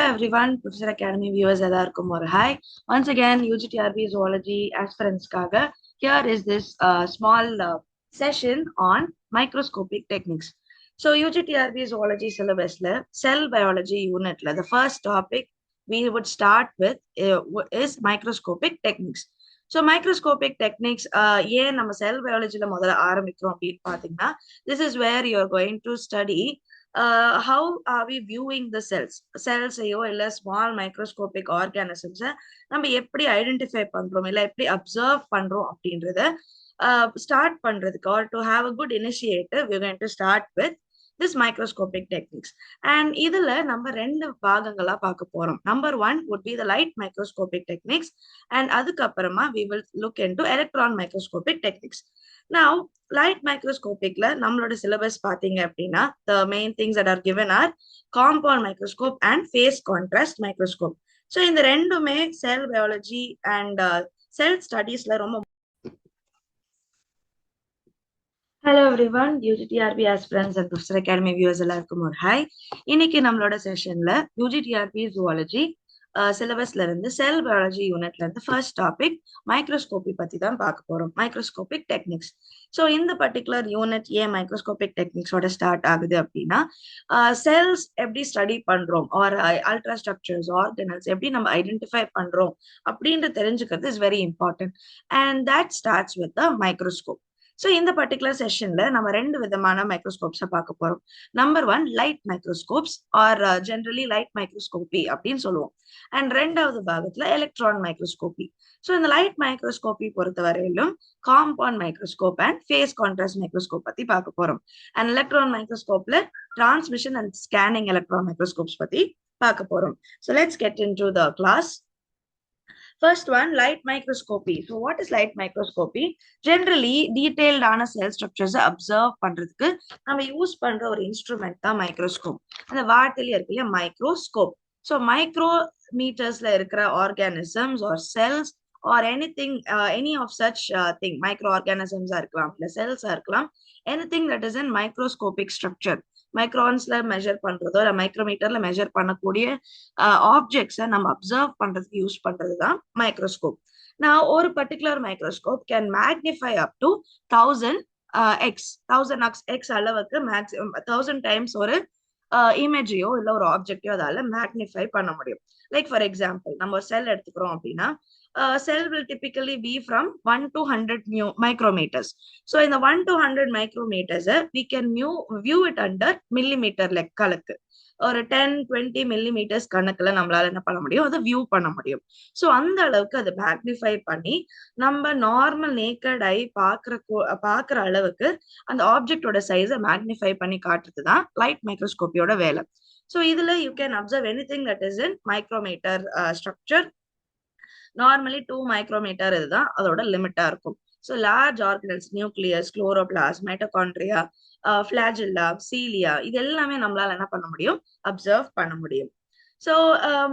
everyone, Professor Academy viewers எல்லாருக்கும் ஒரு hi. Once again, UGTRB Zoology aspirants-காக here is this small session on microscopic techniques. So UGTRB Zoology syllabusல cell biology unitல the first topic we would start with is microscopic techniques. So microscopic techniques ஏன் நம்ம cell biologyல முதல்ல ஆரம்பிக்கிறோம் அப்படின்னு பார்த்தீங்கன்னா this is where you are going to study how are we viewing the cells ஐயோ இல்ல small microscopic organisms நம்ம எப்படி ஐடென்டிஃபை பண்றோம் இல்ல எப்படி அப்சர்வ் பண்றோம் அப்படின்றத ஸ்டார்ட் பண்றதுக்கு or to have a good initiative we're going to start with this microscopic techniques. And இதுல நம்ம ரெண்டு பாகங்களா பார்க்க போறோம். Number one would be the light microscopic techniques and அதுக்கப்புறமா we will look into electron microscopic techniques. Now light microscopicல நம்மளோட syllabus பாத்தீங்க அப்படின்னா the main things that are given are compound microscope and phase contrast microscope. So இந்த ரெண்டுமே cell biology and cell studiesல ரொம்ப Hello everyone, UGTRB aspirants and Professor Academy viewers எல்லாருக்கும் ஒரு hi. இன்னைக்கு நம்மளோட செஷன்ல UGTRB Zoology syllabusல இருந்து cell biology unitல இருந்து first topic microscopy பத்தி தான் பார்க்க போறோம். Microscopic techniques. So இந்த particular unit ஏன் microscopic techniques ஓட ஸ்டார்ட் ஆகுது அப்படின்னா cells எப்படி ஸ்டடி பண்றோம் or ultra structures organelles எப்படி நம்ம ஐடென்டிஃபை பண்றோம் அப்படின்னு தெரிஞ்சுக்கிறது is very important and that starts with the microscope. So இந்த particular sessionல நம்ம ரெண்டு விதமான மைக்ரோஸ்கோப்ஸ் பார்க்க போறோம். Number one light microscopes are generally light microscopy அப்படின்னு சொல்லுவோம். அண்ட் ரெண்டாவது பாகத்துல எலக்ட்ரான் மைக்ரோஸ்கோபி. ஸோ இந்த லைட் மைக்ரோஸ்கோபி பொறுத்த வரையிலும் compound microscope and phase contrast microscope பத்தி பார்க்க போறோம். அண்ட் எலக்ட்ரான் மைக்ரோஸ்கோப்ல transmission and scanning electron microscopes பத்தி பார்க்க போறோம். So let's get into the class. First one, light microscopy. So what is light microscopy? Generally, detailed ஆன cell structures observe பண்றதுக்கு நம்ம யூஸ் பண்ற ஒரு இன்ஸ்ட்ருமெண்ட் தான் மைக்ரோஸ்கோப். அந்த வார்த்தையில இருக்கு இல்லையா மைக்ரோஸ்கோப். ஸோ மைக்ரோமீட்டர்ஸ்ல இருக்கிற organisms or cells or anything any of such thing micro ஆர்கானிசம்ஸா இருக்கலாம் இல்ல செல்ஸா இருக்கலாம் anything that is in microscopic structure மைக்ரான்ஸ்ல மெஷர் பண்றதோ இல்ல மைக்ரோமீட்டர்ல மெஷர் பண்ணக்கூடிய ஆப்ஜெக்ட்ஸை நம்ம அப்சர்வ் பண்றதுக்கு யூஸ் பண்றதுதான் மைக்ரோஸ்கோப். நான் ஒரு particular microscope can magnify up to 1000x அளவுக்கு மேக்ஸிமம் 1000 டைம்ஸ் ஒரு இமேஜையோ இல்ல ஒரு ஆப்ஜெக்டையோ அதால மேக்னிஃபை பண்ண முடியும். லைக் ஃபார் எக்ஸாம்பிள் நம்ம ஒரு செல் எடுத்துக்கிறோம் அப்படின்னா cell will typically be from 1 to 100 micrometers. So in the 1 to 100 micrometers, we can view it under millimeter கணக்கு. ஒரு 10-20 millimeters கணக்குல நம்மளால என்ன பண்ண முடியும் அதை வியூ பண்ண முடியும். ஸோ அந்த அளவுக்கு அதை மேக்னிஃபை பண்ணி நம்ம நார்மல் நேக்கட் ஐ பாக்குற அளவுக்கு அந்த ஆப்ஜெக்டோட சைஸை மேக்னிஃபை பண்ணி காட்டுறதுதான் லைட் மைக்ரோஸ்கோப்பியோட வேலை. ஸோ இதுல you can observe anything that is in micrometer structure. Normally 2 micrometer இதுதான் அதோட லிமிட்டா இருக்கும். So large organelles nucleus chloroplast mitochondria flagella cilia இது எல்லாமே நம்மளால என்ன பண்ண முடியும் அப்சர்வ் பண்ண முடியும். ஸோ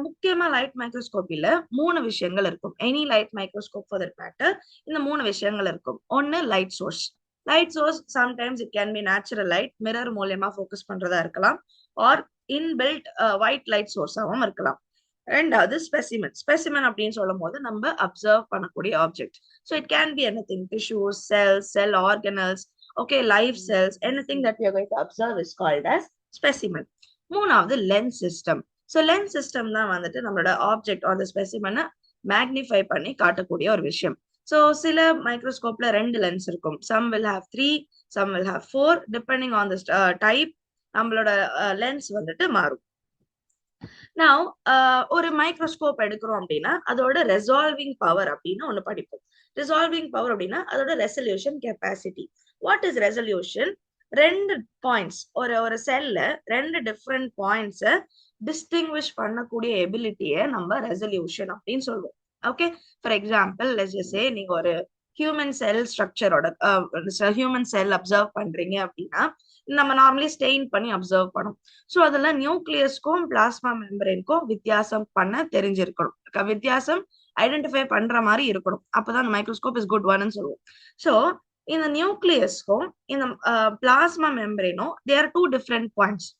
முக்கியமா லைட் மைக்ரோஸ்கோப்பில 3 விஷயங்கள் இருக்கும். Any light microscope for that matter இந்த 3 விஷயங்கள் இருக்கும். ஒன்னு light source. Light source sometimes it can be natural light mirror மூலியமா ஃபோக்கஸ் பண்றதா இருக்கலாம் ஆர் இன்பில்ட் ஒயிட் லைட் சோர்ஸாகவும் இருக்கலாம். ரெண்டாவது ஸ்பெசிமென் அப்படின்னு சொல்லும் போது நம்ம அப்சர்வ் பண்ணக்கூடிய object. So it can be anything tissues cells cell organelles okay live cells anything that we are going to observe is called as specimen. மூணாவது lens system. So lens system தான் வந்துட்டு நம்மளோட object R ஸ்பெசிமெனை magnify பண்ணி காட்டக்கூடிய ஒரு விஷயம். So சில மைக்ரோஸ்கோப்ல 2 லென்ஸ் இருக்கும். Some will have 3, some will have 4 depending on the type நம்மளோட லென்ஸ் வந்துட்டு மாறும். Now, ஒரு மைக்ரோஸ்கோப் எடுக்கிறோம் அப்படின்னா அதோட ரெசால்விங் பவர் அப்படின்னு ஒண்ணு படிப்போம். ரெசால்விங் பவர் அப்படின்னா அதோட resolution capacity. What is resolution? 2 points ஒரு செல்ல 2 டிஃப்ரெண்ட் பாயிண்ட்ஸை டிஸ்டிங்விஷ் பண்ணக்கூடிய எபிலிட்டியை நம்ம ரெசல்யூஷன் அப்படின்னு சொல்லுவோம். Okay, for example let's just say நீங்க ஒரு ஹியூமன் செல் ஸ்ட்ரக்சரோட ஹியூமன் செல் அப்சர்வ் பண்றீங்க அப்படின்னா நம்ம நார்மலி ஸ்டெயின் பண்ணி அப்சர்வ் பண்ணும். ஸோ அதுல நியூக்ளியஸ்க்கும் பிளாஸ்மா மெம்பரேனுக்கும் வித்தியாசம் பண்ண தெரிஞ்சிருக்கணும். வித்தியாசம் ஐடென்டிஃபை பண்ற மாதிரி இருக்கணும். அப்பதான் அந்த மைக்ரோஸ்கோப் இஸ் குட் ஒன்னு சொல்லுவோம். ஸோ இந்த நியூக்ளியஸ்க்கும் இந்த பிளாஸ்மா மெம்பரேனும் தேர் 2 டிஃப்ரெண்ட் பாயிண்ட்ஸ்.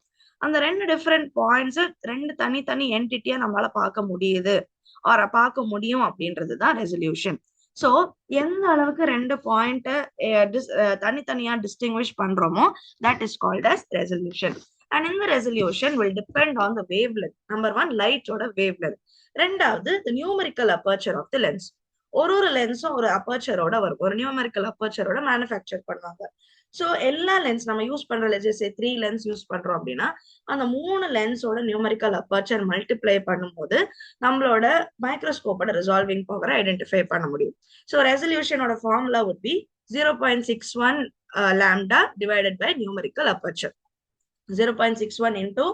அந்த ரெண்டு டிஃப்ரெண்ட் பாயிண்ட்ஸ் ரெண்டு தனித்தனி என்டிட்டியா நம்மளால பார்க்க முடியுது ஆர் பார்க்க முடியும் அப்படின்றது தான் ரெசல்யூஷன். ஸோ எந்த அளவுக்கு ரெண்டு பாயிண்ட் தனித்தனியா டிஸ்டிங்விஷ் பண்றோமோ that is called as resolution. And இந்த resolution will depend on the wavelength. Number one லைட்டோட வேவ் லென்த். ரெண்டாவது the numerical aperture of the lens. ஒரு லென்ஸும் ஒரு அப்பர்ச்சரோட வரும், ஒரு நியூமரிக்கல் அப்பர்ச்சரோட மேனுஃபேக்சர் பண்ணுவாங்க. ஸோ எல்லா லென்ஸ் நம்ம யூஸ் பண்ற லெஜஸே 3 லென்ஸ் யூஸ் பண்றோம் அப்படின்னா அந்த 3 லென்ஸோட நியூமரிக்கல் அப்பர்ச்சர் மல்டிப்ளை பண்ணும்போது நம்மளோட மைக்ரோஸ்கோப்போட ரிசால்விங் பவரை ஐடென்டிஃபை பண்ண முடியும். ஸோ ரெசல்யூஷனோட formula would be 0.61 lambda divided by numerical aperture. 0.61 into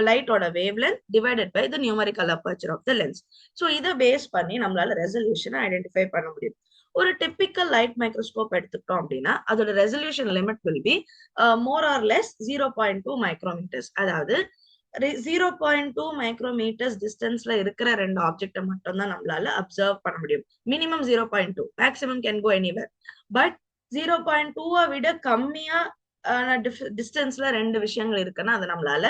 லைட்டோட wavelength divided by the numerical aperture of the lens. So இதை பேஸ் பண்ணி நம்மளால ரெசல்யூஷனை ஐடென்டிஃபை பண்ண முடியும். ஒரு டிப்பிக்கல் லைட் மைக்ரோஸ்கோப் எடுத்துக்கிட்டோம் அப்படின்னா அதோட resolution limit will be more or less 0.2 micrometres. அதாவது 0.2 மைக்ரோமீட்டர்ஸ் டிஸ்டன்ஸ்ல இருக்கிற ரெண்டு ஆப்ஜெக்டை மட்டும் தான் நம்மளால அப்சர்வ் பண்ண முடியும். Minimum 0.2, maximum can go anywhere. But 0.2 விட கம்மியா டிஸ்டன்ஸ்ல ரெண்டு விஷயங்கள் இருக்குன்னா அதை நம்மளால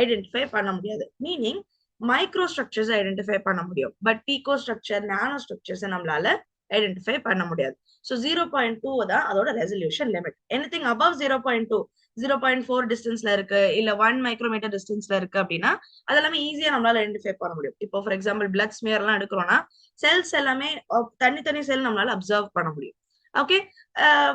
ஐடென்டிஃபை பண்ண முடியாது. மீனிங் மைக்ரோ ஸ்ட்ரக்சர்ஸ் ஐடென்டிஃபை பண்ண முடியும், பட் பீகோ ஸ்ட்ரக்சர், நானோ ஸ்ட்ரக்சர்ஸ் நம்மளால ஐடென்டிஃபை பண்ண முடியாது. ஸோ 0.2 தான் அதோட ரெசல்யூஷன் லிமிட். எனிதிங் அபவ் 0.2, 0.4 டிஸ்டன்ஸ்ல இருக்கு, இல்ல 1 மைக்ரோமீட்டர் டிஸ்டன்ஸ்ல இருக்கு அப்படின்னா அதெல்லாமே ஈஸியா நம்மளால ஐடென்டிஃபை பண்ண முடியும். இப்போ ஃபார் எக்ஸாம்பிள் பிளட் ஸ்மியர் எல்லாம் எடுக்கிறோம்னா செல்ஸ் எல்லாமே தனித்தனி செல் நம்மளால அப்சர்வ் பண்ண முடியும். ஓகே,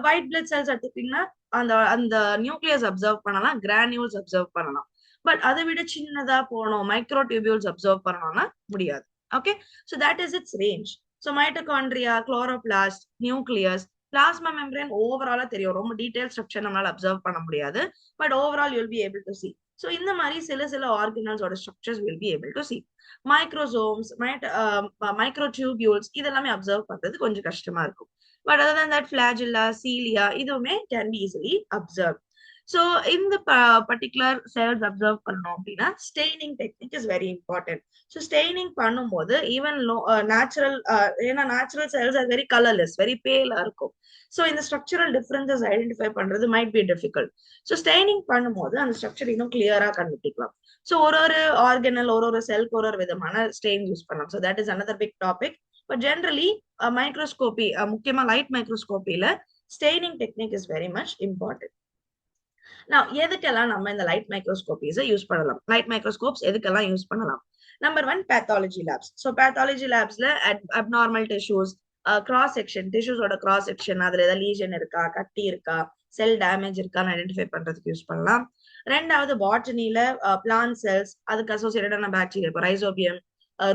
ஒயிட் பிளட் செல்ஸ் எடுத்துக்கிட்டீங்கன்னா அந்த அந்த நியூக்ளியஸ் அப்சர்வ் பண்ணலாம், கிரானியூல்ஸ் அப்சர்வ் பண்ணலாம். பட் அதை விட சின்னதா போனோம் மைக்ரோ டியூபியூல்ஸ் அப்சர்வ் பண்ணணும்னா முடியாது. Okay, so that is its range. So mitochondria, chloroplast, nucleus, plasma membrane ஓவராலா தெரியும். ரொம்ப டீடைல் ஸ்ட்ரக்சர் நம்மளால அப்சர்வ் பண்ண முடியாது, but overall you'll be able to see. So இந்த மாதிரி சில ஆர்கனல்ஸோட structures will be able to see. Microsomes, micro tubules இதெல்லாமே அப்சர்வ் பண்றது கொஞ்சம் கஷ்டமா இருக்கும். But other than that flagella, cilia இதுவுமே can be easily observe. So இந்த பர்டிகுலர் செல்ஸ் அப்சர்வ் பண்ணோம் அப்படின்னா staining technique is very important. So staining பண்ணும்போது ஈவன் நேச்சுரல், ஏன்னா natural cells are very colourless, very பேலா இருக்கும். ஸோ இந்த ஸ்ட்ரக்சரல் டிஃபரன்சஸ் ஐடென்டிஃபை பண்றது might be difficult. So staining பண்ணும்போது அந்த ஸ்ட்ரக்சர் இன்னும் கிளியரா கண்டுபிடிக்கலாம். ஸோ ஒரு ஆர்கனல், ஒரு செல்க்கு ஒரு விதமான ஸ்டெயின் யூஸ் பண்ணலாம். So that is another big topic. But generally microscopy, முக்கியமா லைட் மைக்ரோஸ்கோபியில staining technique is very much important. நான் எதுக்கெல்லாம் நம்ம இந்த லைட் மைக்ரோஸ்கோபிஸை யூஸ் பண்ணலாம், லைட் மைக்ரோஸ்கோப்ஸ் எதுக்கெல்லாம் யூஸ் பண்ணலாம்? Number one, pathology labs. So pathology லேப்ஸ்ல அப்நார்மல் டிஷ்யூஸ், கிராஸ் செக்ஷன், டிஷ்யூஸோட கிராஸ் செக்ஷன், அதுல ஏதாவது லீஜன் இருக்கா, கட்டி இருக்கா, செல் டேமேஜ் இருக்கான்னு ஐடென்டிஃபை பண்றதுக்கு யூஸ் பண்ணலாம். ரெண்டாவது, பாட்டனில பிளான்ட் செல்ஸ், அதுக்கு அசோசியேட்டடான பாக்டீரியா, இப்போ ரைசோபியம்,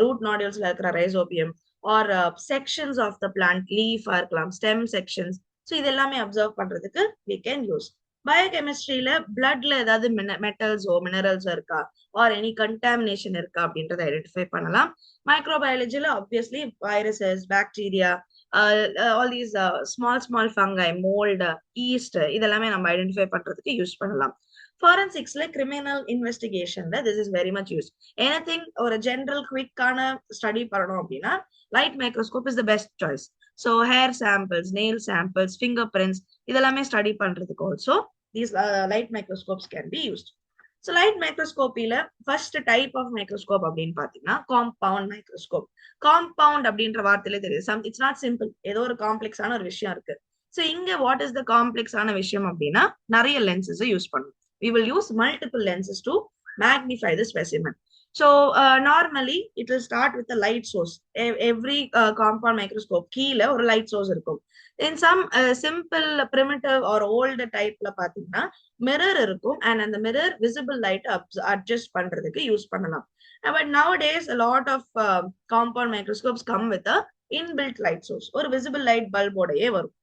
ரூட் நாடியூல்ஸ்ல இருக்கிற rhizobium, or sections of the plant, லீஃபா இருக்கலாம், ஸ்டெம் செக்ஷன்ஸ். ஸோ இது எல்லாமே அப்சர்வ் பண்றதுக்கு we can use. பயோகெமிஸ்ட்ரியில பிளட்ல ஏதாவது மெட்டல்ஸோ மினரல்ஸோ இருக்கா, ஆர் எனி கண்டாமினேஷன் இருக்கா அப்படின்றத ஐடென்டிஃபை பண்ணலாம். மைக்ரோபயாலஜில obviously viruses, bacteria, all these small fungi, mould, yeast இதெல்லாமே நம்ம ஐடென்டிஃபை பண்றதுக்கு யூஸ் பண்ணலாம். ஃபாரன்சிக்ஸ்ல கிரிமினல் இன்வெஸ்டிகேஷன்ல this is very much use. Anything ஒரு ஜென்ரல் குவிக்கான ஸ்டடி பண்ணணும் அப்படின்னா light microscope is the best choice. So hair samples, nail samples, fingerprints இதெல்லாமே ஸ்டடி பண்றதுக்கு also these light microscopes can be used. So light மைக்ரோஸ்கோப்பில first type of microscope அப்படின்னு பாத்தீங்கன்னா compound microscope. Compound அப்படின்ற வார்த்தையிலே தெரியுது, இட்ஸ் நாட் சிம்பிள், ஏதோ ஒரு காம்ப்ளெக்ஸான ஒரு விஷயம் இருக்கு. ஸோ இங்க வாட் இஸ் த காம்ப்ளெக்ஸான விஷயம் அப்படின்னா நிறைய லென்சஸ் யூஸ் பண்ணும். We will use multiple lenses to magnify the specimen. So normally it will start with a light source. Every compound microscope கீழ ஒரு light source இருக்கும். In some simple primitive or old typeல பாத்தீங்கன்னா mirror இருக்கும், and அந்த mirror visible light adjust பண்றதுக்கு use பண்ணலாம். But nowadays a lot of compound microscopes come with a inbuilt light source. ஒரு visible light bulb ஓடயே வரும்.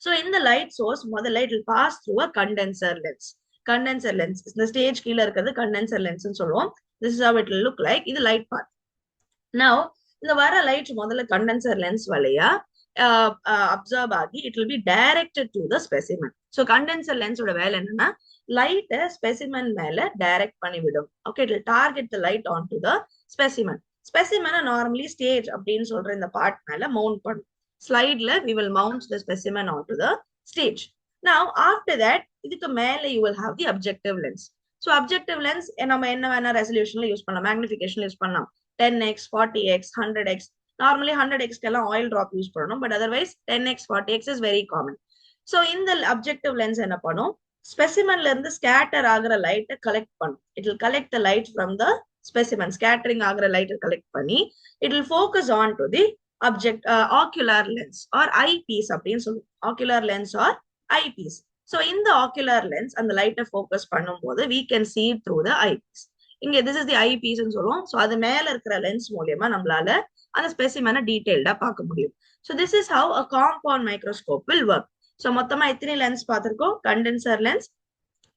So in the light source முதல்ல it will pass through a condenser lens. Condenser lens, இந்த stage கீழே இருக்கிறது condenser lens சொல்லுவோம். This is how it will look like. இது light part. Now இந்த வர லைட் முதல்ல கண்டென்சர் லென்ஸ் வழியா அப்சர்வ் ஆகி it will be directed to the specimen. So condenser லென்ஸோட வேலை என்னன்னா லைட்டை ஸ்பெசிமன் மேல டைரக்ட் பண்ணிவிடும். Okay, it will target the light on to the specimen. ஸ்பெசிமனை நார்மலி ஸ்டேஜ் அப்படின்னு சொல்ற இந்த பார்ட் மேல மவுண்ட் பண்ணும். ஸ்லைட்ல we will mount the specimen onto the stage. Now after that இதுக்கு மேல you will have the objective lens. So objective lens நம்ம என்ன வேணா ரெசல்யூஷன்ல யூஸ் பண்ணலாம், மேக்னிஃபிகேஷன்ல யூஸ் பண்ணலாம். 10x 40x 100x. Normally 100x எல்லாம் ஆயில் டிராப் யூஸ் பண்ணணும், but otherwise 10x 40x is very common. So இந்த அப்ஜெக்டிவ் லென்ஸ் என்ன பண்ணும், ஸ்பெசிமன்ல இருந்து ஸ்கேட்டர் ஆகிற லைட்டை கலெக்ட் பண்ணும். It will collect the light from the specimen. Scattering ஆகிற லைட்டை கலெக்ட் பண்ணி it will focus on to the object ocular lens or eyepiece அப்படின்னு சொல்லுவோம். ocular lens or eyepiece. So in the ocular lens அந்த லைட்டை focus பண்ணும்போது we can see through the eyepiece. இங்க this is the eyepiece ன்னு சொல்லுவோம். So அது மேல இருக்கிற லென்ஸ் மூலியமா நம்மளால அந்த ஸ்பெசிமனை டீடைல்டா பார்க்க முடியும். So this is how a compound microscope will work. So மொத்தமா எத்தனை லென்ஸ் பார்த்திருக்கோம், கண்டென்சர் லென்ஸ்,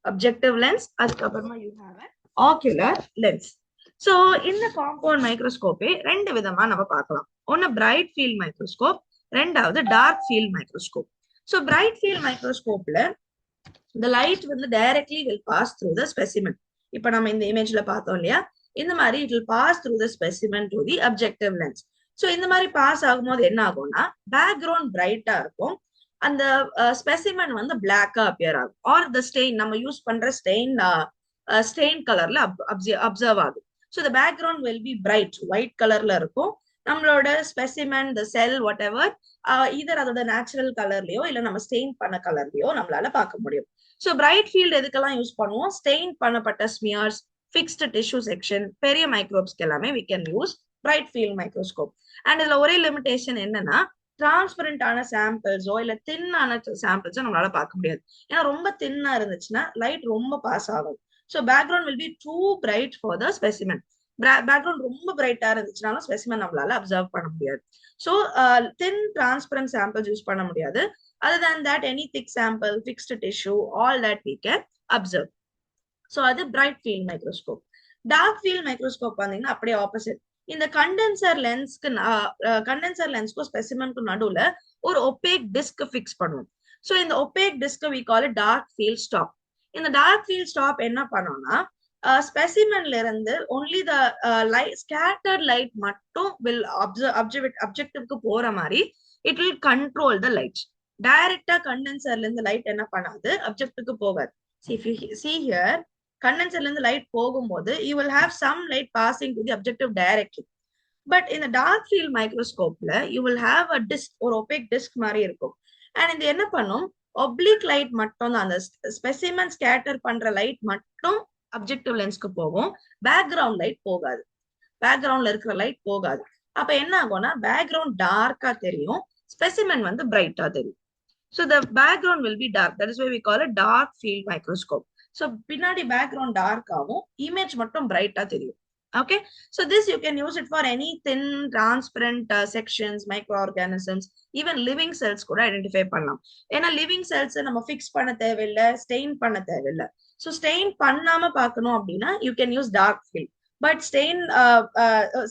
அப்ஜெக்டிவ் லென்ஸ், அதுக்கப்புறமா you have an ocular lens. So இந்த காம்பவுண்ட் மைக்ரோஸ்கோப்பே ரெண்டு விதமா நம்ம பார்க்கலாம். ஒன்னு பிரைட் ஃபீல்ட் மைக்ரோஸ்கோப், ரெண்டாவது dark field microscope. So bright field மைக்ரோஸ்கோப்ல the light வந்து directly will pass through the specimen. இப்ப நம்ம இந்த இமேஜ்ல பார்த்தோம் இல்லையா, இந்த மாதிரி it will pass through the specimen to the objective lens. So இந்த மாதிரி பாஸ் ஆகும்போது என்ன ஆகும்னா பேக்ரவுண்ட் பிரைட்டா இருக்கும், அந்த ஸ்பெசிமன் வந்து பிளாக்கா அப்பியர் ஆகும். ஆர் த ஸ்டெயின், நம்ம யூஸ் பண்ற ஸ்டெயின் கலர்ல அப்சர்வ் ஆகும். So the background will be bright white கலர்ல இருக்கும். நம்மளோட specimen, the sell, what ever, இதர் அதோட நேச்சுரல் கலர்லயோ இல்ல நம்ம ஸ்டெயின் பண்ண கலர்லயோ நம்மளால பார்க்க முடியும். ஸோ பிரைட் ஃபீல்ட் எதுக்கெல்லாம் யூஸ் பண்ணுவோம், ஸ்டெயின் பண்ணப்பட்ட ஸ்மியர்ஸ், ஃபிக்ஸ்டு டிஷ்யூ செக்ஷன், பெரிய மைக்ரோப்ஸ்க்கு எல்லாமே we can use bright field microscope. And இதுல ஒரே லிமிடேஷன் என்னன்னா டிரான்ஸ்பரண்டான சாம்பிள்ஸோ இல்ல தின்னான சாம்பிள்ஸோ நம்மளால பார்க்க முடியாது. ஏன்னா ரொம்ப தின்னா இருந்துச்சுன்னா லைட் ரொம்ப பாஸ் ஆகும். So background will be too bright for the specimen. Background ரொம்ப பிரைட்டா இருந்துச்சுனாலும் ஸ்பெசிமன் நம்மளால அப்சர்வ் பண்ண முடியாது. So thin transparent samples use பண்ண முடியாது. other than that any thick sample, fixed tissue, all that we can observe. So அது bright field microscope. dark field microscope பாத்தீங்கன்னா அப்படியே ஆப்போசிட். இந்த கண்டென்சர் லென்ஸ்க்கு ஸ்பெசிமனுக்கு நடுவுல ஒரு ஒபேக் டிஸ்க் ஃபிக்ஸ் பண்ணுவோம். ஸோ இந்த opaque disk we call it dark field stop. இந்த dark field stop என்ன பண்ணோம்னா ஸ்பெசிமன்ல இருந்து only the light scattered light மட்டும் வில் அப்ஜெக்டிவ்க்கு போற மாதிரி it will control the light. டைரக்டா கண்டென்சர்ல இருந்து லைட் என்ன பண்ணாது, அப்ஜெக்டிவ்க்கு போகாது. if you see here, கண்டென்சர்ல இருந்து லைட் போகும்போது you will have some light passing to the objective directly. But in the dark field microscope you will have a disc, ஒரு opaque disc மாதிரி இருக்கும். and இது என்ன பண்ணும், ஒப்ளிக் லைட் மட்டும் தான், அந்த ஸ்பெசிமன் ஸ்கேட்டர் பண்ற லைட் மட்டும் அப்ஜெக்டிவ் லென்ஸ்க்கு போகும், பேக்ரவுண்ட் லைட் போகாது, பேக்ரவுண்ட்ல இருக்கிற லைட் போகாது. அப்ப என்ன ஆகும்னா பேக்ரவுண்ட் டார்க்கா தெரியும், ஸ்பெசிமன் வந்து பிரைட்டா தெரியும். So the background will be dark. That is why we call it dark field microscope. So பின்னாடி பேக்ரவுண்ட் டார்க் ஆகும், இமேஜ் மட்டும் பிரைட்டா தெரியும். Okay, so this you can use it for any thin transparent sections, microorganisms, even living cells கூட identify பண்ணலாம். ஏன்னா living cells நம்ம fix பண்ண தேவையில்லை, ஸ்டெயின் பண்ண தேவையில்லை. ஸோ ஸ்டெயின் பண்ணாம பார்க்கணும் அப்படின்னா you can use dark field. But stain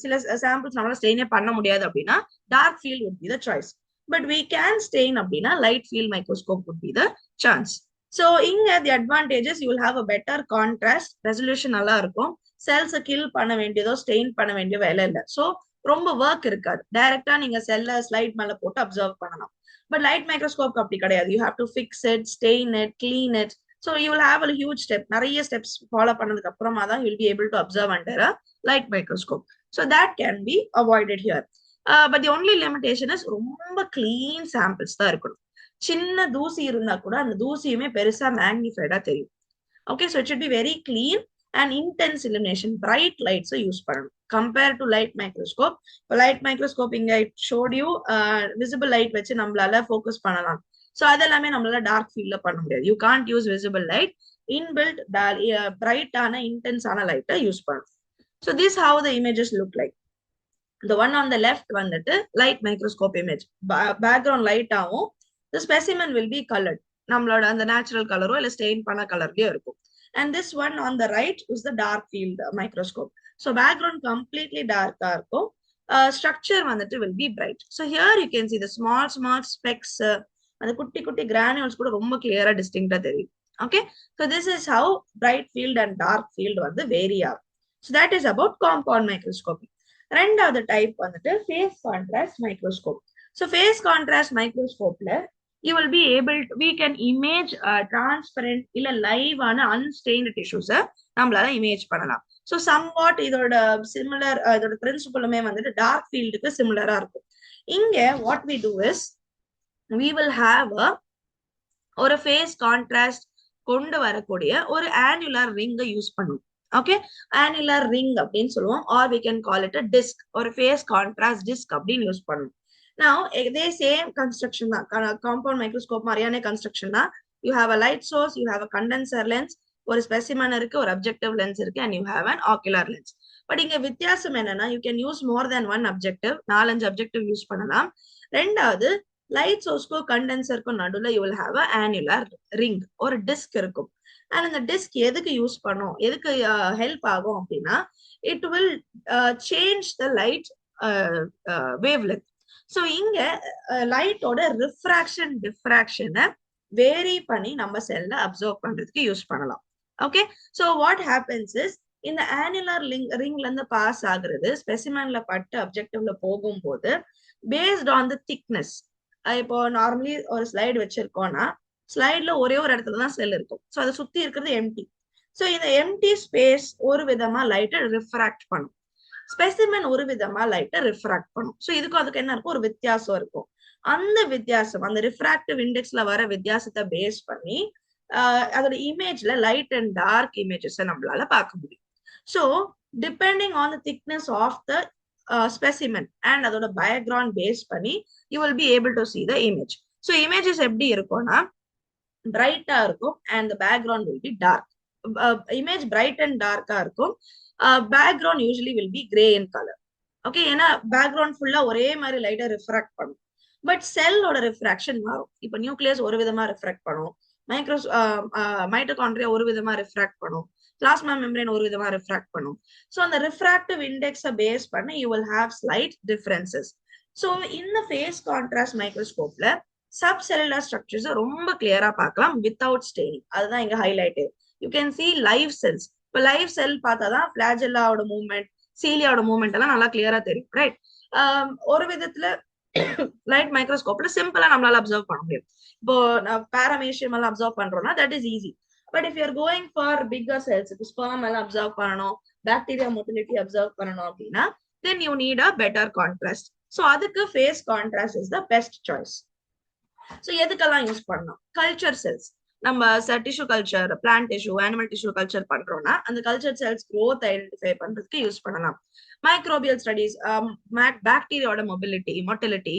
சில சாம்பிள்ஸ் நம்மளால ஸ்டெயினே பண்ண முடியாது அப்படின்னா dark field would be the choice. But we can stain அப்படின்னா light field microscope would be the chance. So இங்க the advantages, you will have a better contrast, resolution நல்லா இருக்கும், செல்ஸை கில் பண்ண வேண்டியதோ ஸ்டெயின் பண்ண வேண்டிய வேலை இல்லை. ஸோ ரொம்ப ஒர்க் இருக்காது, டைரக்டா நீங்க செல்ல ஸ்லைட் மேல போட்டு அப்சர்வ் பண்ணலாம். பட் லைட் மைக்ரோஸ்கோப் அப்படி கிடையாது, you have to fix it, stain it, clean it. So you will have a huge step, நிறைய ஸ்டெப்ஸ் ஃபாலோ பண்ணதுக்கு அப்புறமா தான் you will be able to observe under a light microscope. So that can be avoided here. But the only limitation is ரொம்ப clean samples தான் இருக்கணும். சின்ன தூசி இருந்தா கூட அந்த தூசியுமே பெருசா மேக்னிஃபைடா தெரியும். Okay, so it should be very clean and intense illumination, bright லைட்ஸை யூஸ் பண்ணணும் கம்பேர் டு லைட் மைக்ரோஸ்கோப். இப்போ லைட் மைக்ரோஸ்கோப் இங்க ஷோட் யூ விசிபிள் லைட் வச்சு நம்மளால ஃபோக்கஸ் பண்ணலாம். ஸோ அதெல்லாமே நம்மளால டார்க் ஃபீல்ட்ல பண்ண முடியாது. You can't use visible light, inbuilt பிரைட்டான இன்டென்ஸான லைட்டை யூஸ் பண்ணணும். So this how the images look like. The one on the left வந்துட்டு light microscope image, background light ஆகும், the specimen will be colored, நம்மளோட அந்த natural கலரோ இல்ல ஸ்டெயின் பண்ண கலர்லயோ இருக்கும். And this one on the right is the dark field microscope. So background completely dark இருக்கும், structure வந்துட்டு will be bright. So here you can see the small specks, அந்த குட்டி குட்டி granules கூட ரொம்ப clear-ஆ distinct-ஆ தெரியும். Okay, so this is how bright field and dark field வந்து vary ஆகும். So that is about compound microscopy. ரெண்டாவது டைப் வந்துட்டு phase contrast microscope. So phase contrast மைக்ரோஸ்கோப்ல you will be able, we can image transparent இல்ல லைவான அன்ஸ்டெயின்டு டிஷ்யூஸை நம்மளால image பண்ணலாம். So somewhat இதோட similar இதோட பிரின்சிபலுமே வந்துட்டு டார்க் ஃபீல்டுக்கு சிமிலரா இருக்கும். இங்க what we do is we will have ஒரு ஃபேஸ் கான்ட்ராஸ்ட் கொண்டு வரக்கூடிய ஒரு ஆனுலர் ரிங்கை யூஸ் பண்ணுவோம். ஓகே, ஆனுலர் ரிங் அப்படின்னு சொல்லுவோம், or we can call it a disc. ஒரு ஃபேஸ் கான்ட்ராஸ்ட் டிஸ்க் அப்படின்னு யூஸ் பண்ணுவோம். Now இதே சேம் கன்ஸ்ட்ரக்ஷன் தான், காம்பவுண்ட் மைக்ரோஸ்கோப் மாதிரியான கன்ஸ்ட்ரக்ஷன் தான். You have a light source, you have a condenser lens, ஒரு ஸ்பெசிமன் இருக்கு, ஒரு அப்ஜெக்டிவ் லென்ஸ் இருக்கு, and you have an ocular lens. But இங்க வித்தியாசம் என்னன்னா, you can use more than one objective, 4-5 objective use பண்ணலாம். ரெண்டாவது, லைட் சோர்ஸ்க்கும் கண்டென்சருக்கும் நடுவில் you will have a annular ring, ஒரு டிஸ்க் இருக்கும். அண்ட் இந்த டிஸ்க் எதுக்கு யூஸ் பண்ணும், எதுக்கு ஹெல்ப் ஆகும் அப்படின்னா, it will change the light wave length. So இங்க லைட்டோட ரிஃப்ராக்ஷன் டிஃப்ராக்ஷனை வேரி பண்ணி நம்ம செல்ல அப்சர்வ் பண்றதுக்கு யூஸ் பண்ணலாம். Okay, so what happens is, இந்த ஆனுலர் ரிங்ல இருந்து பாஸ் ஆகுறது ஸ்பெசிமன்ல பட்டு அப்ஜெக்டிவ்ல போகும்போது பேஸ்ட் ஆன் த திக்னஸ். இப்போ நார்மலி ஒரு ஸ்லைடு வச்சிருக்கோம்னா ஸ்லைட்ல ஒரே ஒரு இடத்துல தான் செல் இருக்கும். ஸோ அதை சுத்தி இருக்கிறது எம்டி. ஸோ இந்த எம்டி ஸ்பேஸ் ஒரு விதமா லைட்டை ரிஃப்ராக்ட் பண்ணும், ஸ்பெசிமன் ஒரு விதமா லைட்டை ரிஃப்ராக்ட் பண்ணும். ஸோ இதுக்கும் அதுக்கு என்ன இருக்கும், ஒரு வித்தியாசம் இருக்கும். அந்த வித்தியாசம், அந்த ரிஃப்ராக்டிவ் இண்டெக்ஸ்ல வர வித்தியாசத்தை பேஸ் பண்ணி அதோட இமேஜ்ல லைட் அண்ட் டார்க் இமேஜஸ் நம்மளால பார்க்க முடியும். So depending on the thickness of the specimen and அதோட பேக்ரவுண்ட் பேஸ் பண்ணி you will be able to see the image. So images எப்படி இருக்கும்னா பிரைட்டா இருக்கும் and the background will be dark. Image bright and டார்க்கா இருக்கும், background usually will be grey in colour. Okay, ஏன்னா background ஃபுல்லா ஒரே மாதிரி லைட்டா ரிஃப்ராக்ட் பண்ணும். பட் செல்லோட ரிஃப்ராக்ஷன் மாறும். இப்போ நியூக்ளியஸ் ஒரு விதமா ரிஃப்ராக்ட் பண்ணும், மைட்டோகாண்ட்ரியா ஒரு விதமா ரிஃப்ராக்ட் பண்ணும், பிளாஸ்மா மெம்பரேன் ஒரு விதமா ரிஃப்ராக்ட் பண்ணும். ஸோ அந்த ரிஃப்ராக்டிவ் இண்டெக்ஸை பேஸ் பண்ணி you will have slight differences. So இந்த ஃபேஸ் கான்ட்ராஸ்ட் மைக்ரோஸ்கோப்ல சப் செல்லுலர் ஸ்ட்ரக்சர்ஸ் ரொம்ப கிளியரா பார்க்கலாம் வித்தவுட் ஸ்டெயினிங். அதுதான் இங்க highlight. You can see live cells. இப்போ லைவ் செல் பார்த்தாதான் பிளாஜெல்லாவோட மூவ்மெண்ட், சீலியாவோட மூவ்மெண்ட் எல்லாம் நல்லா கிளியரா தெரியும், ரைட்? ஒரு விதத்துல லைட் மைக்ரோஸ்கோப்ல சிம்பிளா நம்மளால அப்சர்வ் பண்ண முடியும். இப்போ பாராமீஷியம் எல்லாம் அப்சர்வ் பண்றோம்னா that is easy. But if you're going for bigger cells, இப்போ ஸ்பெர்ம் எல்லாம் அப்சர்வ் பண்ணணும், பாக்டீரியா மொட்டிலிட்டி அப்சர்வ் பண்ணணும் அப்படின்னா then you need a better contrast. So அதுக்கு phase contrast is the best choice. So எதுக்கெல்லாம் யூஸ் பண்ணலாம், culture cells. நம்ம tissue culture, plant tissue, animal tissue culture பண்றோம்னா அந்த கல்ச்சர் செல்ஸ் க்ரோத் ஐடென்டிஃபை பண்றதுக்கு use பண்ணலாம். மைக்ரோபியல் ஸ்டடிஸ், பாக்டீரியாவோட motility,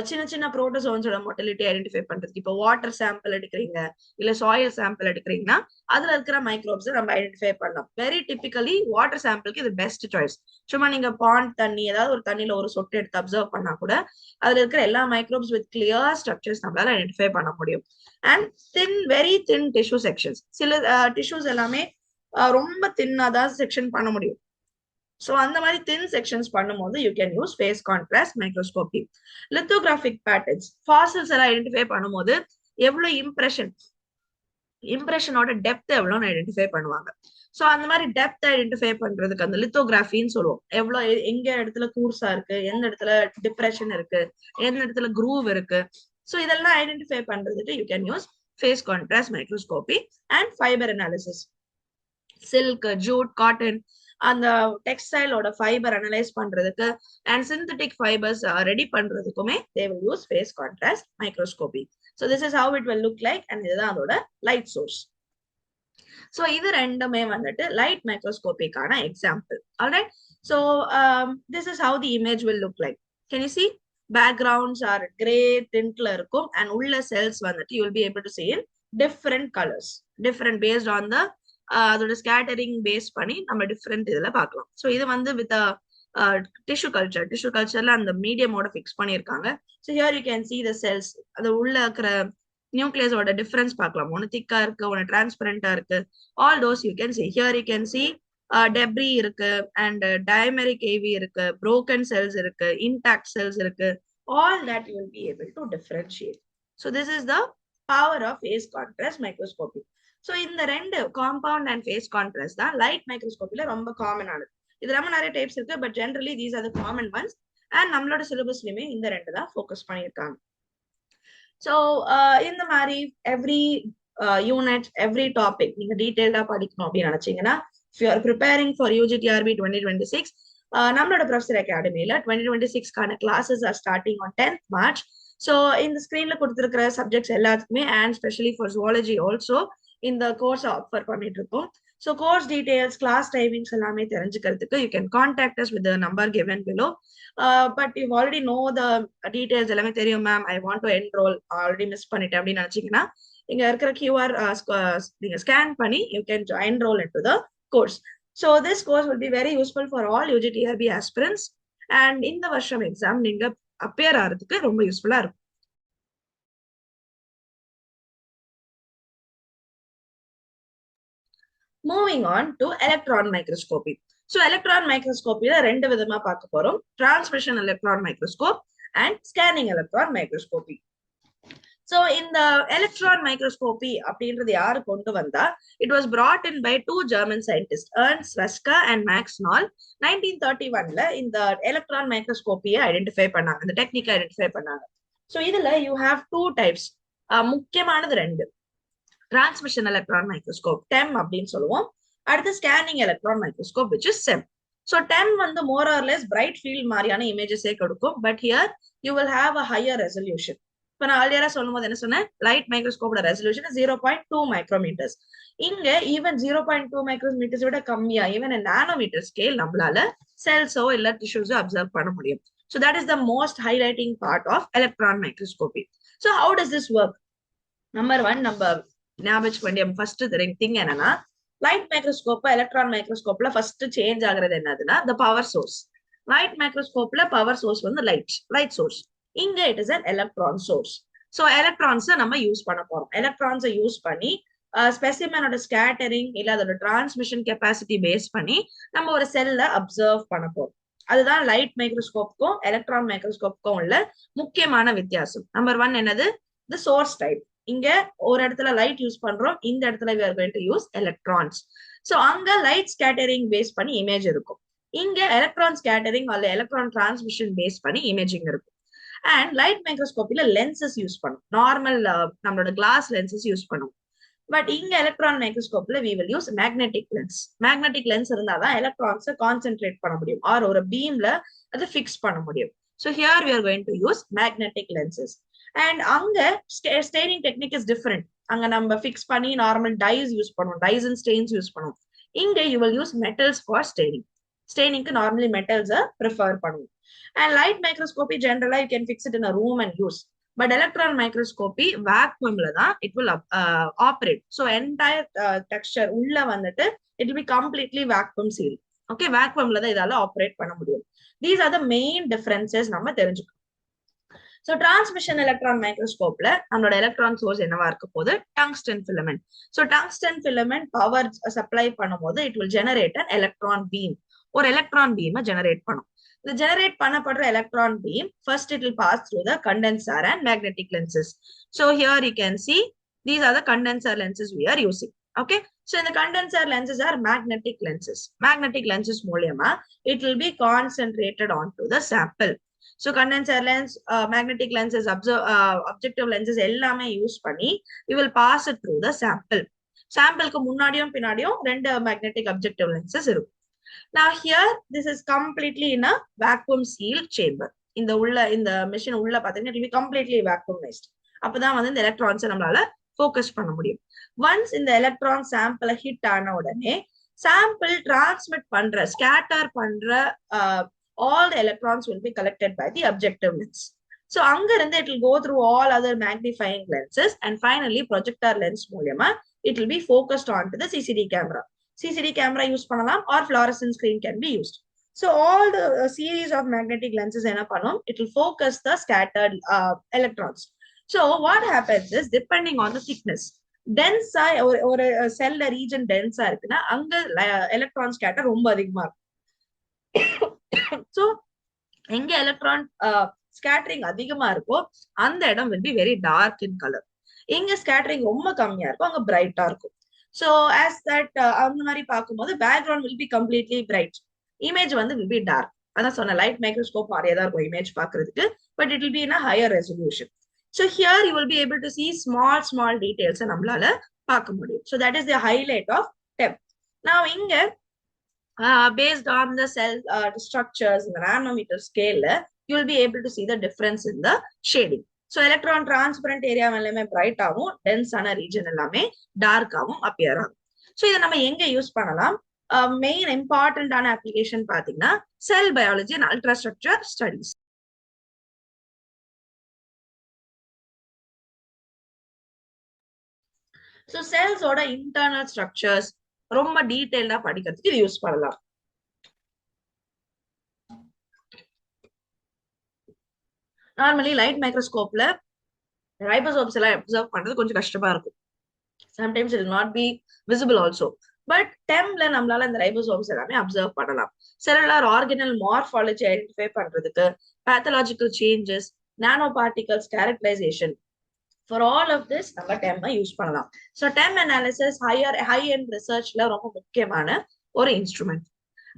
சின்ன சின்ன புரோட்டோசோன்ஸோட மொட்டிலிட்டி ஐடென்டிஃபை பண்றதுக்கு. இப்போ வாட்டர் சாம்பிள் எடுக்கிறீங்க இல்ல சாயில் சாம்பிள் எடுக்கிறீங்கன்னா அதுல இருக்கிற மைக்ரோப்ஸ் நம்ம ஐடென்டிஃபை பண்ணலாம். வெரி டிபிக்கலி வாட்டர் சாம்பிளுக்கு இது பெஸ்ட் சாய்ஸ். சும்மா நீங்க பாண்ட் தண்ணி, ஏதாவது ஒரு தண்ணியில ஒரு சொட்டு எடுத்து அப்சர்வ் பண்ணா கூட அதுல இருக்கிற எல்லா மைக்ரோப்ஸ் வித் கிளியர் ஸ்ட்ரக்சர்ஸ் நம்மளால ஐடென்டிஃபை பண்ண முடியும். And very thin tissue sections. சில டிஷ்யூஸ் எல்லாமே ரொம்ப தின்னா தான் செக்ஷன் பண்ண முடியும். ஸோ அந்த மாதிரி தின் செக்ஷன்ஸ் பண்ணும்போது you can use phase contrast microscopy. Lithographic patterns, fossils எல்லாம் ஐடென்டிஃபை பண்ணும்போது எவ்வளவு இம்ப்ரெஷனோட டெப்த் எவ்வளோன்னு ஐடென்டிஃபை பண்ணுவாங்க. ஸோ அந்த மாதிரி டெப்த் ஐடென்டிஃபை பண்றதுக்கு அந்த லித்தோகிராஃபின்னு சொல்லுவோம். எவ்வளவு எங்க இடத்துல கூர்ஸா இருக்கு, எந்த இடத்துல டிப்ரெஷன் இருக்கு, எந்த இடத்துல குரூவ் இருக்கு. ஸோ இதெல்லாம் ஐடென்டிஃபை பண்றதுக்கு you can use phase contrast microscopy. And fibre analysis, silk, jute, cotton, அந்த டெக்ஸ்டைலோட ஃபைபர் அனலைஸ் பண்றதுக்கு அண்ட் சிந்தட்டிக் ஃபைபர்ஸ் ரெடி பண்றதுக்குமே they will use phase contrast microscopy. So this is how it will look like, and இதுதான் அதோட light source. So இது ரெண்டுமே வந்துட்டு light மைக்ரோஸ்கோபிக்கான example. Alright, so this is how the image will look like. Can you see backgrounds are grey டிண்ட்ல இருக்கும் and உள்ள cells வந்துட்டு you will be able to see in different colors, different based on the அதோட scattering base பண்ணி நம்ம different இதுல பார்க்கலாம். So இது வந்து வித் டிஷ்யூ கல்ச்சர்ல அந்த மீடியமோட ஃபிக்ஸ் பண்ணியிருக்காங்க. So here you can see the cells, அது உள்ள இருக்கிற நியூக்ளியஸோட டிஃபரன்ஸ் பார்க்கலாம். ஒன்னு திக்கா இருக்கு, ஒன்னு டிரான்ஸ்பரண்டா இருக்கு. All those you can see. Here you can see debris இருக்கு அண்ட் டைமெரிக் ஏவி இருக்கு, broken cells இருக்கு, intact cells இருக்கு. All that you will be able to differentiate. So this is the power of phase contrast microscopy. So இந்த ரெண்டு compound and phase contrast தான் light மைக்ரோஸ்கோப்பில ரொம்ப common ஆனது. இது ரொம்ப நிறைய டைப்ஸ் இருக்கு, but generally these are the common once. And நம்மளோட சிலபஸ்லயுமே இந்த ரெண்டு தான் ஃபோக்கஸ் பண்ணியிருக்காங்க. ஸோ இந்த மாதிரி எவ்ரி யூனிட் எவ்ரி டாபிக் நீங்க டீடைல்டா படிக்கணும் அப்படின்னு நினைச்சீங்கன்னா if you are preparing for UGTRB 2026 நம்மளோட ப்ரொஃபசர் அகாடமியில 2026க்கான classes are starting on 10th March. So இந்த ஸ்கிரீன்ல கொடுத்துருக்கிற சப்ஜெக்ட்ஸ் எல்லாத்துக்குமே and specially for zoology also இந்த கோர்ஸ் ஆஃபர் பண்ணிட்டு இருக்கோம். So course details class timings எல்லாமே தெரிஞ்சுக்கிறதுக்கு you can contact us with the number given below. But you already know the details எல்லாமே தெரியும் ma'am, I want to enrol already miss பண்ணிட்டேன் அப்படின்னு நினைச்சீங்கன்னா இங்க இருக்கிற QR நீங்க ஸ்கேன் பண்ணி you can enrol into the course. So this course will be very useful for all UGTRB aspirants and இந்த வருஷம் எக்ஸாம் நீங்க appear ஆகிறதுக்கு ரொம்ப யூஸ்ஃபுல்லா இருக்கும். Moving on to electron microscopy. So electron microscopy ரெண்டு விதமா பார்க்க போறோம். Transmission electron microscope and scanning electron microscopy. So in the electron microscopy அப்படின்றது யாரு கொண்டு வந்தா, it was brought in by two German scientists, Ernst Ruska and Max Knoll. 1931ல இந்த electron microscopy identify பண்ணாங்க, இந்த டெக்னிக் ஐடென்டிஃபை பண்ணாங்க. ஸோ இதுல you have two types. முக்கியமானது ரெண்டு, transmission electron microscope TEM அப்படின்னு சொல்லுவோம், அடுத்து scanning electron microscope which is SEM. So TEM வந்து more or less bright field மாதிரியான இமேஜஸே கொடுக்கும், but here you will have a higher resolution. இப்போ நான் ஆல்ரெடியா சொல்லும் போது என்ன சொன்னேன், லைட் மைக்ரோஸ்கோப்போட ரெசல்யூஷன் 0.2 மைக்ரோமீட்டர்ஸ். இங்க ஈவன் 0.2 மைக்ரோமீட்டர்ஸ் விட கம்மியா ஈவன் நானோமீட்டர் ஸ்கேல் நம்மளால செல்ஸோ இல்ல டிஷ்யூஸோ அப்சர்வ் பண்ண முடியும். So that is the most highlighting part of electron microscopy. So how does this work? Number one, நம்ம ஞாபகம் வேண்டிய ஃபர்ஸ்ட் திங் என்னன்னா, லைட் மைக்ரோஸ்கோப் எலக்ட்ரான் மைக்ரோஸ்கோப்ல ஃபர்ஸ்ட் சேஞ்ச் ஆகுறது என்னதுன்னா the பவர் சோர்ஸ். லைட் மைக்ரோஸ்கோப்ல பவர் சோர்ஸ் வந்து லைட் சோர்ஸ், இங்க it is an electron source. So எலக்ட்ரான்ஸை நம்ம யூஸ் பண்ண போறோம். எலக்ட்ரான்ஸை யூஸ் பண்ணி ஸ்பெசிமனோட ஸ்கேட்டரிங் இல்ல அதோட டிரான்ஸ்மிஷன் கெப்பாசிட்டி பேஸ் பண்ணி நம்ம ஒரு செல்ல அப்சர்வ் பண்ண போறோம். அதுதான் லைட் மைக்ரோஸ்கோப்புக்கும் எலக்ட்ரான் மைக்ரோஸ்கோப்புக்கும் உள்ள முக்கியமான வித்தியாசம். நம்பர் ஒன் என்னது, தி சோர்ஸ் டைப். இங்க ஒரு இடத்துல லைட் யூஸ் பண்றோம், இந்த இடத்துல we are going to use electrons. So அங்க லைட் ஸ்கேட்டரிங் பேஸ் பண்ணி இமேஜ் இருக்கும், இங்க எலக்ட்ரான் ஸ்கேட்டரிங் அல்ல எலக்ட்ரான் டிரான்ஸ்மிஷன் பேஸ் பண்ணி இமேஜிங் இருக்கும். அண்ட் லைட் மைக்ரோஸ்கோப்பில லென்சஸ் யூஸ் பண்ணும், நார்மல் நம்மளோட கிளாஸ் லென்சஸ் யூஸ் பண்ணும். பட் இங்க எலக்ட்ரான் மைக்ரோஸ்கோப்ல we will use magnetic lens. Magnetic lens இருந்தாதான் எலக்ட்ரான்ஸை கான்சென்ட்ரேட் பண்ண முடியும் ஆர் ஒரு பீம்ல அதை ஃபிக்ஸ் பண்ண முடியும். So here we are going to use magnetic lenses. And அங்க ஸ்டெயினிங் டெக்னிக் இஸ் டிஃபரெண்ட். அங்க நம்ம ஃபிக்ஸ் பண்ணி நார்மல் டைஸ் யூஸ் பண்ணுவோம், டைஸ் அண்ட் ஸ்டெயின்ஸ் யூஸ் பண்ணுவோம். இங்க you will use metals for staining. ஸ்டெயினிங்க்கு நார்மலி மெட்டல்ஸை ப்ரிஃபர் பண்ணுவோம். And light microscopy generally you can fix it in a room and use, but electron microscopy vacuum la da it will operate. So entire texture ulla vandu it will be completely vacuum sealed. Okay, vacuum la da idala operate panna mudiyum. These are the main differences nama therinjukkom. So transmission electron microscope la nammaloda electron source enava irukku podu tungsten filament. So tungsten filament power supply பண்ணும்போது it will generate an electron beam, or electron beam generate பண்ணும். The generate பண்ணப்படுற electron beam first it will pass through the condenser and magnetic lenses. So here you can see these are the condenser lenses we are using. Okay, so in the condenser lenses are magnetic lenses. Magnetic lenses மூலமா it will be concentrated onto the sample. So condenser lens, magnetic lenses, objective lenses எல்லாமே use பண்ணி we will pass it through the sample. சாம்பிளுக்கு முன்னாடியும் பின்னாடியும் ரெண்டு magnetic objective lenses இருக்கும். Now here this is completely in a vacuum sealed chamber. இந்த machine உள்ள பாத்தீங்கன்னா it will be completely vacuumized. அப்பதான் வந்து இந்த எலக்ட்ரான்ஸை நம்மளால ஃபோக்கஸ் பண்ண முடியும். ஒன்ஸ் இந்த எலக்ட்ரான் சாம்பிள ஹிட் ஆன உடனே சாம்பிள் டிரான்ஸ்மிட் பண்ற ஸ்கேட்டர் பண்ற all the electrons will be collected by the objective lens. So அங்க இருந்து it will go through all other magnifying lenses and finally projector lens மூலமா it will be focused onto the CCD camera. CCD camera use பண்ணலாம் or fluorescent screen can be used. So all the series of magnetic lenses என்ன பண்ணும், it will focus the scattered electrons. So what happens is depending on the thickness, dense ஒரு செல்ல region dense இருக்குன்னா அங்க electron scatter ரொம்ப அதிகமா இருக்கும். So எங்க electron scattering அதிகமா இருக்கோ அந்த இடம் will be very dark in color. எங்க scattering ரொம்ப கம்மியா இருக்கும் அங்க பிரைட்டா இருக்கும். So as that அந்த மாதிரி பார்க்கும்போது background will be completely bright, image வந்து will be dark. அதான் சொன்ன லைட் மைக்ரோஸ்கோப் மாதிரியே தான் இருக்கும் இமேஜ் பார்க்கிறதுக்கு, but it will be in a higher resolution. So here you will be able to see small details நம்மளால பார்க்க முடியும். So that is the highlight of TEM. Now இங்க based on the cell structures in the nanometer scale, you will be able to see the difference in the shading. So electron transparent area எல்லாமே bright ஆகும், dense ஆன region எல்லாமே dark ஆகும் appear ஆகும். So இதை நம்ம எங்க யூஸ் பண்ணலாம்? மெயின் இம்பார்ட்டன்ட் ஆன அப்ளிகேஷன் பாத்தீங்கன்னா cell biology and ultrastructure studies. So செல்ஸோட இன்டர்னல் ஸ்ட்ரக்சர்ஸ் ரொம்ப டீடைல்டா படிக்கிறதுக்கு இது யூஸ் பண்ணலாம். நார்மலி லைட் மைக்ரோஸ்கோப்ல ரைபோசோம்ஸ் எல்லாம் அப்சர்வ் பண்றது கொஞ்சம் கஷ்டமா இருக்கும். Sometimes it not be visible also. But டெம்ல நம்மளால இந்த ரைபோசோம்ஸ் எல்லாமே அப்சர்வ் பண்ணலாம். செல்லுலார் ஆர்கனல் மார்பாலஜி ஐடென்டிஃபை பண்றதுக்கு, pathological changes, nano particles characterisation, for all of this நம்ம TEM யூஸ் பண்ணலாம். So TEM analysis high end ரிசர்ச்ல ரொம்ப முக்கியமான ஒரு இன்ஸ்ட்ருமெண்ட்.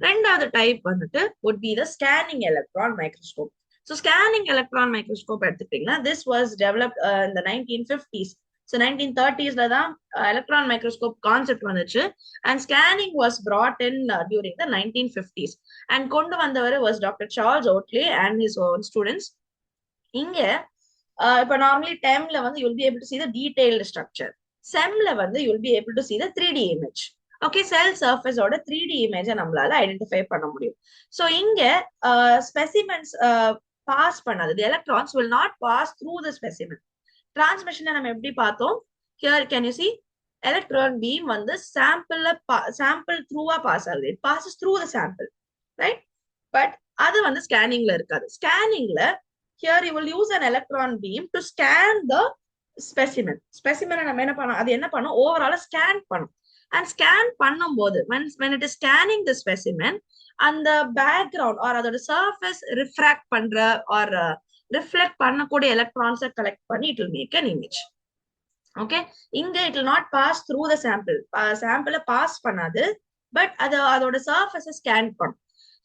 ரெண்டாவது டைப் வந்துட்டு would be the scanning electron microscope. So scanning electron microscope எடுத்துக்கிட்டீங்கன்னா this was developed in the 1950s. So 1930sல தான் எலக்ட்ரான் மைக்ரோஸ்கோப் கான்செப்ட் வந்துச்சு. And scanning was brought in during the 1950s. அண்ட் கொண்டு வந்தவர் was Dr. Charles Oatley and his own students. இங்க இப்போ normally டெம்ல வந்து you will be able to see the detailed structure. செம்ல வந்து you will be able to see the 3D image. Okay, cell சர்ஃபேஸோட 3D இமேஜை நம்மளால ஐடென்டிஃபை பண்ண முடியும். ஸோ இங்க ஸ்பெசிமென்ஸ் பாஸ் பண்ணாது, the electrons will not pass through the specimen. டிரான்ஸ்மிஷனை நம்ம எப்படி பார்த்தோம்? Here can you see electron beam வந்து சாம்பிள் த்ரூவா பாஸ் ஆகுது. It passes through the sample, right? But அது வந்து ஸ்கேனிங்ல இருக்காது. ஸ்கேனிங்ல here you will use an electron beam to scan the specimen. Specimen நம்ம என்ன பண்ணோம், அது என்ன பண்ணும், ஓவரால ஸ்கேன் பண்ணும். அண்ட் ஸ்கேன் பண்ணும்போது when it is scanning the specimen, அந்த பேக்ரவுண்ட் ஆர் அதோட சர்ஃபேஸ் ரிஃப்ராக்ட் பண்ற ஆர் ரிஃப்ளெக்ட் பண்ணக்கூடிய எலக்ட்ரான்ஸை கலெக்ட் பண்ணி it will make an image. Okay, இங்க it will not pass through the sample. சாம்பிள பாஸ் பண்ணாது, பட் அது அதோட சர்ஃபேஸை ஸ்கேன் பண்ணும்.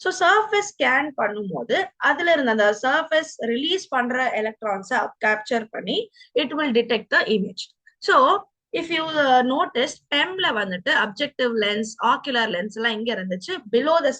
ஸோ சர்ஃபேஸ் ஸ்கேன் பண்ணும்போது அதுல இருந்து அந்த சர்ஃபேஸ் ரிலீஸ் பண்ற எலக்ட்ரான்ஸை கேப்சர் பண்ணி it will detect the image. So if you notice டெம்ல வந்துட்டு அப்ஜெக்டிவ் லென்ஸ், ஆக்குலர் லென்ஸ் எல்லாம் இங்க இருந்துச்சு, பிலோ த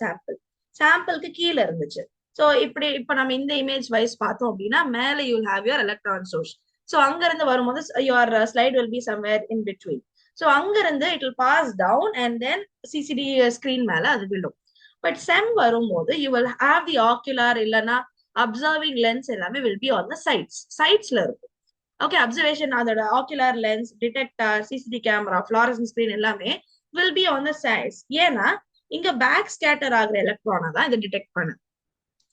சாம்பிளுக்கு கீழே இருந்துச்சு. ஸோ இப்ப நம்ம இந்த இமேஜ் வைஸ் பார்த்தோம் அப்படின்னா மேலே you will have your electron source. So அங்கிருந்து வரும்போது your slide will be somewhere in between. So அங்கிருந்து it will pass down and then CCD screen மேல அது விழும். பட் செம் வரும்போது you will have the ocular இல்லைன்னா அப்சர்விங் லென்ஸ் எல்லாமே will be on the சைட்ஸ்ல இருக்கும். ஓகே, அப்சர்வேஷன் அதோட ocular lens, detector, CCD camera, fluorescence screen எல்லாமே will be on the sides. ஏன்னா இங்க பேக் ஸ்கேட்டர் ஆகுற எலக்ட்ரானை தான் இது டிடெக்ட் பண்ணு.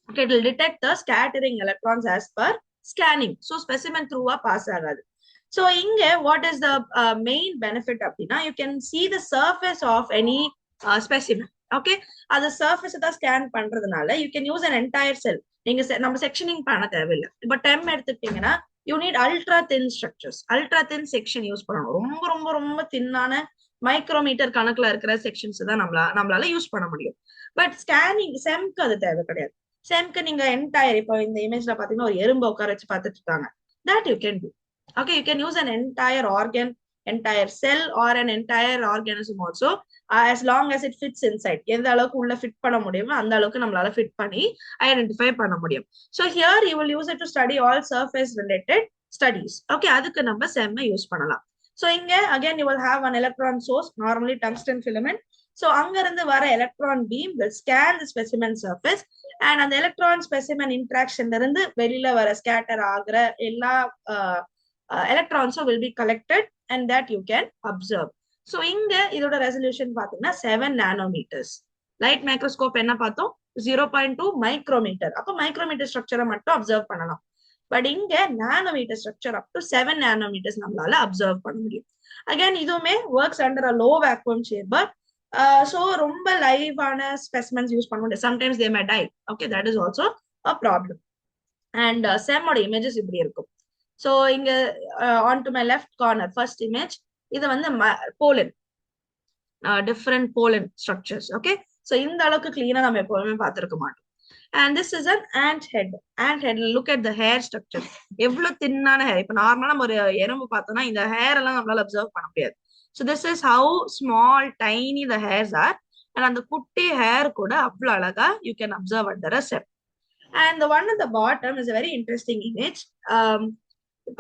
Okay, it will detect the scattering electrons as per scanning. So specimen த்ரூவா பாஸ் ஆகாது. ஸோ இங்க what is the main benefit அப்படின்னா you can see the surface of any specimen. Okay, அது சர்ஃபேஸ் தான் ஸ்கேன் பண்றதுனால you can use an entire cell. நீங்க நம்ம sectioning பண்ண தேவையில்லை. இப்போ டெம் எடுத்துக்கிட்டீங்கன்னா you need ultra thin structures, ultra thin section use பண்ணணும். ரொம்ப ரொம்ப ரொம்ப தின்னான மைக்ரோமீட்டர் கணக்குல இருக்கிற செக்ஷன்ஸ் தான் நம்மளால யூஸ் பண்ண முடியும். பட் ஸ்கேனிங் செம்க்கு அது தேவை கிடையாது. செம்க்கு நீங்க என்டையர், இப்போ இந்த இமேஜ்ல பாத்தீங்கன்னா ஒரு எறும்பு உட்கார வச்சு பார்த்துட்டு இருக்காங்க, that you can do. Okay, you can use an entire organ, entire cell or an entire organism also, as long as it fits inside. எந்த அளவுக்கு உள்ள ஃபிட் பண்ண முடியுமோ அந்த அளவுக்கு நம்மளால ஃபிட் பண்ணி ஐடென்டிஃபை பண்ண முடியும். So here you will use it to study all surface related studies. Okay, அதுக்கு நம்ம செம் யூஸ் பண்ணலாம். So இங்க again you will have an electron source, normally tungsten filament. So அங்க இருந்து வர electron beam will scan the specimen surface and அந்த electron specimen interaction இருந்து வெளியில வர scatter ஆகுற எல்லா electrons will be collected and that you can observe. So இங்க இதோட ரெசல்யூஷன் பாத்தீங்கன்னா 7 nanometers. லைட் மைக்ரோஸ்கோப் என்ன பார்த்தோம், 0.2 மைக்ரோமீட்டர். அப்போ மைக்ரோமீட்டர் ஸ்ட்ரக்சரை மட்டும் அப்சர்வ் பண்ணலாம். பட் இங்க nanometre structure up to 7 nanometers நம்மளால அப்சர்வ் பண்ண முடியும். அகைன் இதுவுமே works under a low vacuum chamber. So ரொம்ப லைவான ஸ்பெசிமென்ஸ் யூஸ் பண்ண முடியும். Sometimes they may die. Okay, that is also a problem. And செம்மோட இமேஜஸ் இப்படி இருக்கும். ஸோ இங்க on to my left corner first image, இது வந்து pollen, different pollen structures. Okay, so இந்த அளவுக்கு கிளீனா நம்ம எப்போதுமே பார்த்துருக்க மாட்டோம். And this is an ant head. Ant head, look at the hair structure. எவ்வளவு தின்னான hair. இப்ப நார்மலா நம்ம ஒரு எறும்பு பார்த்தோம்னா இந்த hair எல்லாம் நம்மளால observe பண்ண முடியாது. So this is how small, tiny the hairs are. And அந்த குட்டி hair கூட அவ்வளவு அழகா you can observe under a cell. And the one at the bottom is a very interesting image.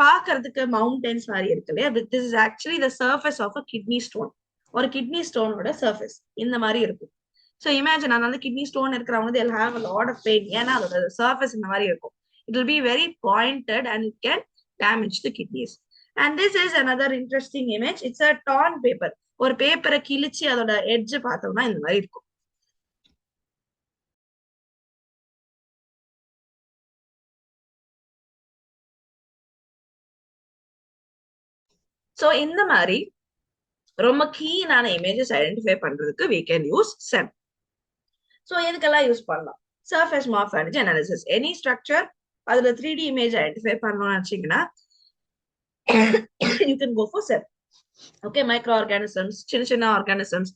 பார்க்கறதுக்கு மவுண்டன்ஸ் மாதிரி இருக்கு இல்லையா? This is actually the surface of a kidney stone. ஒரு கிட்னி ஸ்டோனோட சர்ஃபேஸ் இந்த மாதிரி இருக்கும். ஸோ இமேஜின் அதனால kidney stone இருக்கிறவங்க they'll have a lot of pain. ஏன்னா அதோட சர்ஃபேஸ் இந்த மாதிரி இருக்கும். It will be very pointed and it can damage the kidneys. And this is another interesting image. It's a torn paper. ஒரு பேப்பரை கிழிச்சு அதோட எட்ஜ் பார்த்தோம்னா இந்த மாதிரி இருக்கும். ஸோ இந்த மாதிரி ரொம்ப கீனான இமேஜஸ் ஐடென்டிஃபை பண்றதுக்கு we can use SEM. So எதுக்கெல்லாம் யூஸ் பண்ணலாம்? Surface morphology analysis. Any structure அதுல 3D இமேஜ் ஐடென்டிஃபை பண்ணணும்னு வச்சீங்கன்னா you can go for SEM. Okay, microorganisms, சின்ன சின்ன ஆர்கானிசம்ஸ்,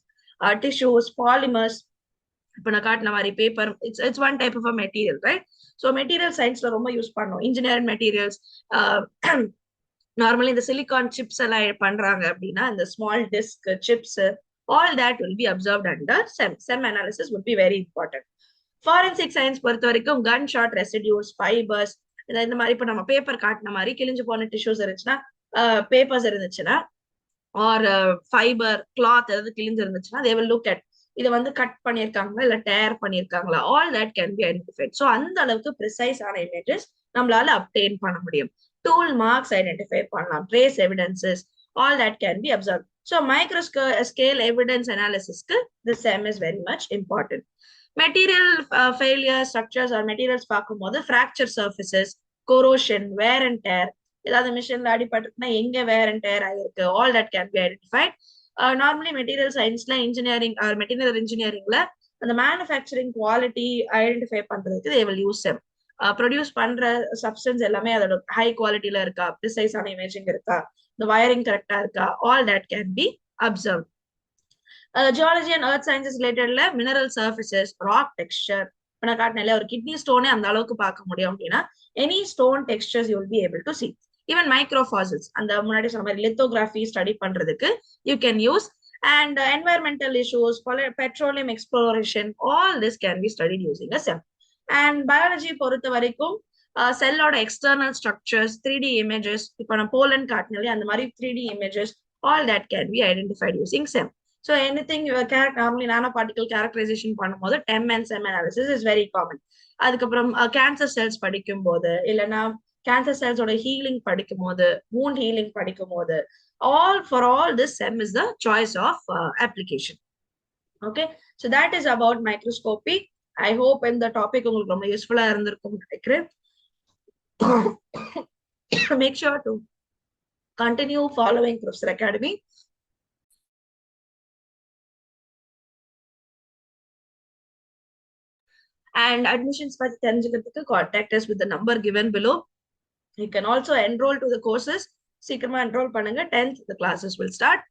tissues, polymers. இப்போ நான் காட்டின மாதிரி paper, it's one type of material, right? So material சயின்ஸ்ல ரொம்ப யூஸ் பண்ணோம். இன்ஜினியரிங் மெட்டீரியல்ஸ், நார்மலி இந்த சிலிகான் சிப்ஸ் எல்லாம் பண்றாங்க அப்படின்னா இந்த small disc chips, all that will be observed under SEM. SEM analysis would be very important. Forensic science பொறுத்த வரைக்கும் கன் ஷாட் ரெசிடியூஸ், ஃபைபர்ஸ், இந்த மாதிரி இப்போ நம்ம பேப்பர் காட்டின மாதிரி கிழிஞ்சு போன டிஷ்யூஸ் இருந்துச்சுன்னா, பேப்பர்ஸ் இருந்துச்சுன்னா, ஆர் ஃபைபர் கிளாத் ஏதாவது கிழிஞ்சு இருந்துச்சுன்னா they will look at இதை வந்து கட் பண்ணியிருக்காங்களா இல்ல டேர் பண்ணியிருக்காங்களா, all that can be identified. So அந்த அளவுக்கு ப்ரிசைஸ் ஆன இமேஜஸ் நம்மளால அப்டெயின் பண்ண முடியும். டூல் மார்க்ஸ் ஐடென்டிஃபை பண்ணலாம், trace evidences, all that can be observed. So microscale evidence analysis க்கு the SEM is very much important. Material failure structures or materials பார்க்கும்போது fracture surfaces, corrosion, wear and tear, ஏதாவது மிஷின்ல அடிபட்டுனா எங்க wear and tear ஆயிருக்கு, all that can be identified. Normally material சயின்ஸ்ல engineering or material இன்ஜினியரிங்ல அந்த manufacturing quality identify பண்றதுக்கு they will use SEM. Produce பண்ற substance எல்லாமே அதோட ஹை குவாலிட்டியில இருக்கா, ப்ரிசைஸான இமேஜிங் இருக்கா, இந்த வயரிங் கரெக்டா இருக்கா, all that can be observed. Geology and earth sciences ரிலேட்டட்ல மினரல் சர்ஃபேசஸ், ராக் டெக்ஸ்சர், இப்போ நான் காட்டினால ஒரு கிட்னி ஸ்டோனே அந்த அளவுக்கு பார்க்க முடியும் அப்படின்னா any stone textures you will be able to see. Even microfossils, அந்த முன்னாடி சொன்ன மாதிரி லித்தோகிராஃபி ஸ்டடி பண்றதுக்கு you can use. And environmental issues, petroleum exploration, all this can be studied using a SEM. And biology பொறுத்த வரைக்கும் செல்லோட external structures, 3D images, இப்போ நான் pollen காட்டினாலே அந்த மாதிரி 3D images, all that can be identified using SEM. So anything normally nano particle characterisation பண்ணும்போது TEM and SEM analysis is very common. அதுக்கப்புறம் cancer cells படிக்கும் போது, இல்லைன்னா கேன்சர் செல்ஸோட ஹீலிங் படிக்கும் போது, wound ஹீலிங் படிக்கும் போது, for all this SEM is the choice of application. Okay, so that is about microscopy. I hope இந்த டாபிக் உங்களுக்கு ரொம்ப யூஸ்ஃபுல்லா இருந்திருக்கும்னு நினைக்கிறேன். Make sure to continue following Professor Academy. And admissions பத்தி தெரிஞ்சுக்கிறதுக்கு contact us with the number given below. You can also enroll to the courses. சீக்கிரமா enroll பண்ணுங்க. 10th the classes will start.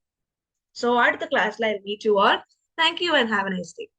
So அடுத்த கிளாஸ்ல I'll meet you all. Thank you and have a nice day.